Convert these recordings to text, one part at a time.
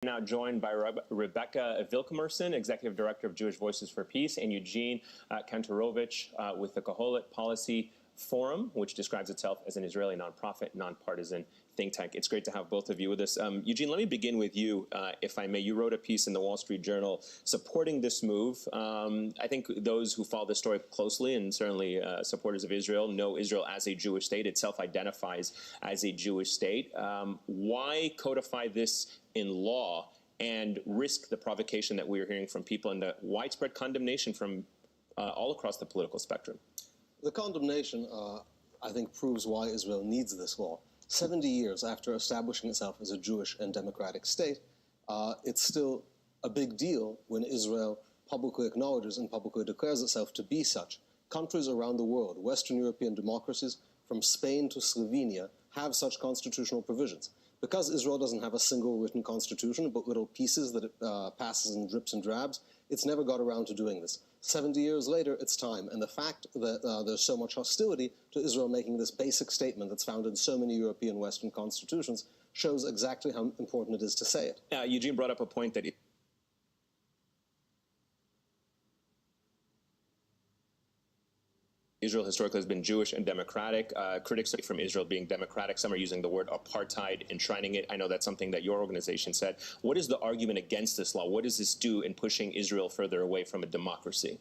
Now joined by Rebecca Vilkemerson, Executive Director of Jewish Voices for Peace, and Eugene Kantorovich with the Kohelet Policy Forum, which describes itself as an Israeli nonprofit, nonpartisan think tank. It's great to have both of you with us. Eugene, let me begin with you, if I may. You wrote a piece in the Wall Street Journal supporting this move. I think those who follow this story closely, and certainly supporters of Israel, know Israel as a Jewish state. It self-identifies as a Jewish state. Why codify this in law and risk the provocation that we're hearing from people and the widespread condemnation from all across the political spectrum? The condemnation, I think, proves why Israel needs this law. 70 years after establishing itself as a Jewish and democratic state, it's still a big deal when Israel publicly acknowledges and publicly declares itself to be such. Countries around the world, Western European democracies, from Spain to Slovenia, have such constitutional provisions. Because Israel doesn't have a single written constitution, but little pieces that it passes in drips and drabs, it's never got around to doing this. 70 years later, it's time. And the fact that there's so much hostility to Israel making this basic statement that's found in so many European Western constitutions shows exactly how important it is to say it. Eugene brought up a point that Israel historically has been Jewish and democratic. Critics from Israel being democratic, some are using the word apartheid, enshrining it. I know that's something that your organization said. What is the argument against this law? What does this do in pushing Israel further away from a democracy?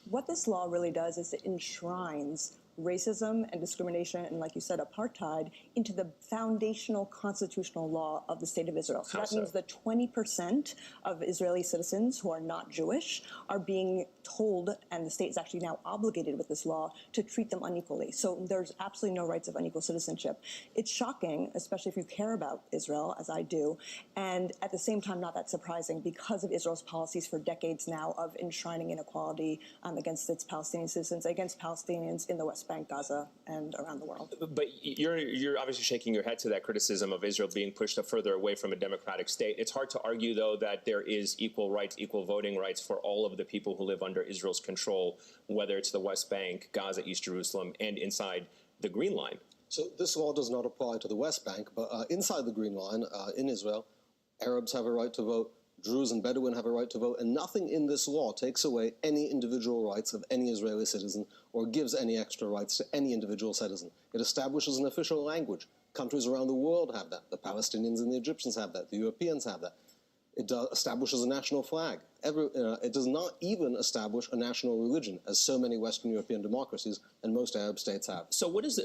What this law really does is it enshrines racism and discrimination and, like you said, apartheid into the foundational constitutional law of the State of Israel. So that means that 20% of Israeli citizens who are not Jewish are being told, and the state is actually now obligated with this law, to treat them unequally. So there's absolutely no rights of unequal citizenship. It's shocking, especially if you care about Israel, as I do, and at the same time not that surprising because of Israel's policies for decades now of enshrining inequality against its Palestinian citizens, against Palestinians in the West Bank, Gaza, and around the world. But you're obviously shaking your head to that criticism of Israel being pushed further away from a democratic state. It's hard to argue, though, that there is equal rights, equal voting rights for all of the people who live under Israel's control, whether it's the West Bank, Gaza, East Jerusalem, and inside the Green Line. So this law does not apply to the West Bank, but inside the Green Line, in Israel, Arabs have a right to vote, Druze and Bedouin have a right to vote, and nothing in this law takes away any individual rights of any Israeli citizen or gives any extra rights to any individual citizen. It establishes an official language. Countries around the world have that. The Palestinians and the Egyptians have that. The Europeans have that. It establishes a national flag. It does not even establish a national religion, as so many Western European democracies and most Arab states have. So what is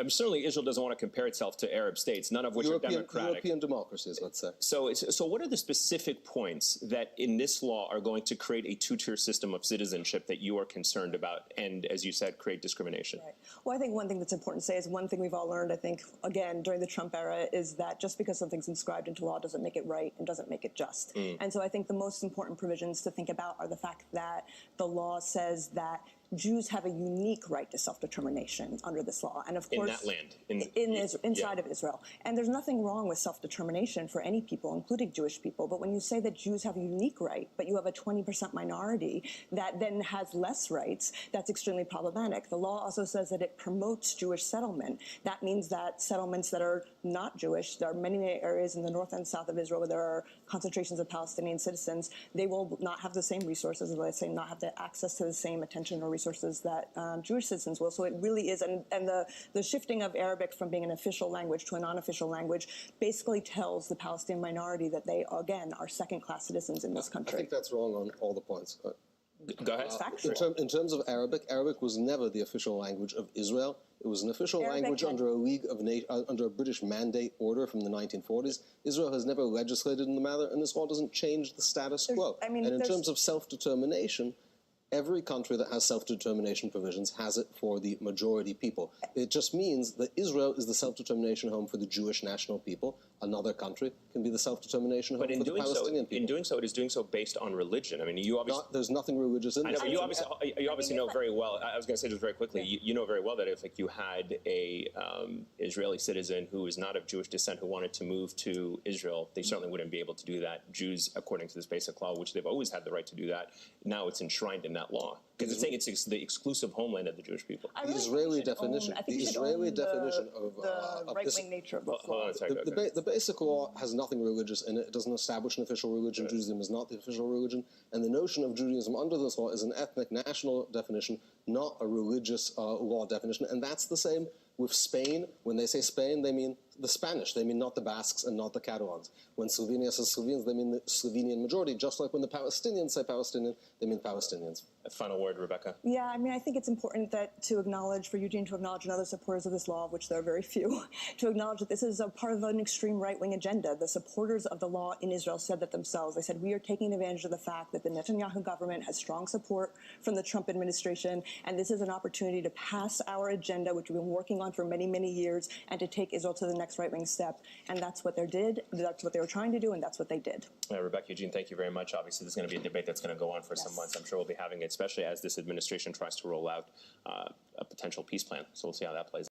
certainly Israel doesn't want to compare itself to Arab states, none of which are democratic. European democracies, let's say. So what are the specific points that in this law are going to create a two-tier system of citizenship that you are concerned about and, as you said, create discrimination? Right. Well, I think one thing that's important to say is one thing we've all learned, I think, again, during the Trump era, is that just because something's inscribed into law doesn't make it right and doesn't make it just. And so I think the most important provisions to think about are the fact that the law says that Jews have a unique right to self-determination under this law. And of course, in that land. Inside of Israel. And there's nothing wrong with self-determination for any people, including Jewish people. But when you say that Jews have a unique right, but you have a 20% minority that then has less rights, that's extremely problematic. The law also says that it promotes Jewish settlement. That means that settlements that are not Jewish, there are many, many areas in the north and south of Israel where there are concentrations of Palestinian citizens, they will not have the same resources, let's say not have the access to the same attention or resources that Jewish citizens will. So it really is, and the shifting of Arabic from being an official language to a non-official language basically tells the Palestinian minority that they, again, are second-class citizens in this country. I think that's wrong on all the points. Go ahead. In terms of Arabic, Arabic was never the official language of Israel. It was an official language under a British Mandate order from the 1940s. Israel has never legislated in the matter, and this law doesn't change the status quo. And in terms of self-determination, every country that has self-determination provisions has it for the majority people. It just means that Israel is the self-determination home for the Jewish national people. Another country can be the self-determination home for the Palestinian people. In doing so, it is doing so based on religion. I mean, you obviously... There's nothing religious in this. I know, but you obviously know very well, I was going to say this very quickly, you know very well that if you had a Israeli citizen who is not of Jewish descent who wanted to move to Israel, they certainly wouldn't be able to do that. Jews, according to this basic law, which they've always had the right to do that, now it's enshrined in that that law? Because it's saying it's the exclusive homeland of the Jewish people. The Israeli definition, of the right-wing nature of the law. The basic law has nothing religious in it. It doesn't establish an official religion. Right. Judaism is not the official religion. And the notion of Judaism under this law is an ethnic national definition, not a religious law definition. And that's the same with Spain. When they say Spain, they mean the Spanish. They mean not the Basques and not the Catalans. When Slovenia says Slovenes, they mean the Slovenian majority. Just like when the Palestinians say Palestinian, they mean Palestinians. A final word, Rebecca. Yeah, I mean, I think it's important for Eugene to acknowledge, and other supporters of this law, of which there are very few, to acknowledge that this is a part of an extreme right-wing agenda. The supporters of the law in Israel said that themselves. They said, we are taking advantage of the fact that the Netanyahu government has strong support from the Trump administration, and this is an opportunity to pass our agenda, which we've been working on for many, many years, and to take Israel to the next right-wing step. And that's what they did, that's what they were trying to do, and that's what they did. Rebecca, Eugene, thank you very much. Obviously, this is going to be a debate that's going to go on for some months. I'm sure we'll be having it, especially as this administration tries to roll out a potential peace plan. So we'll see how that plays out.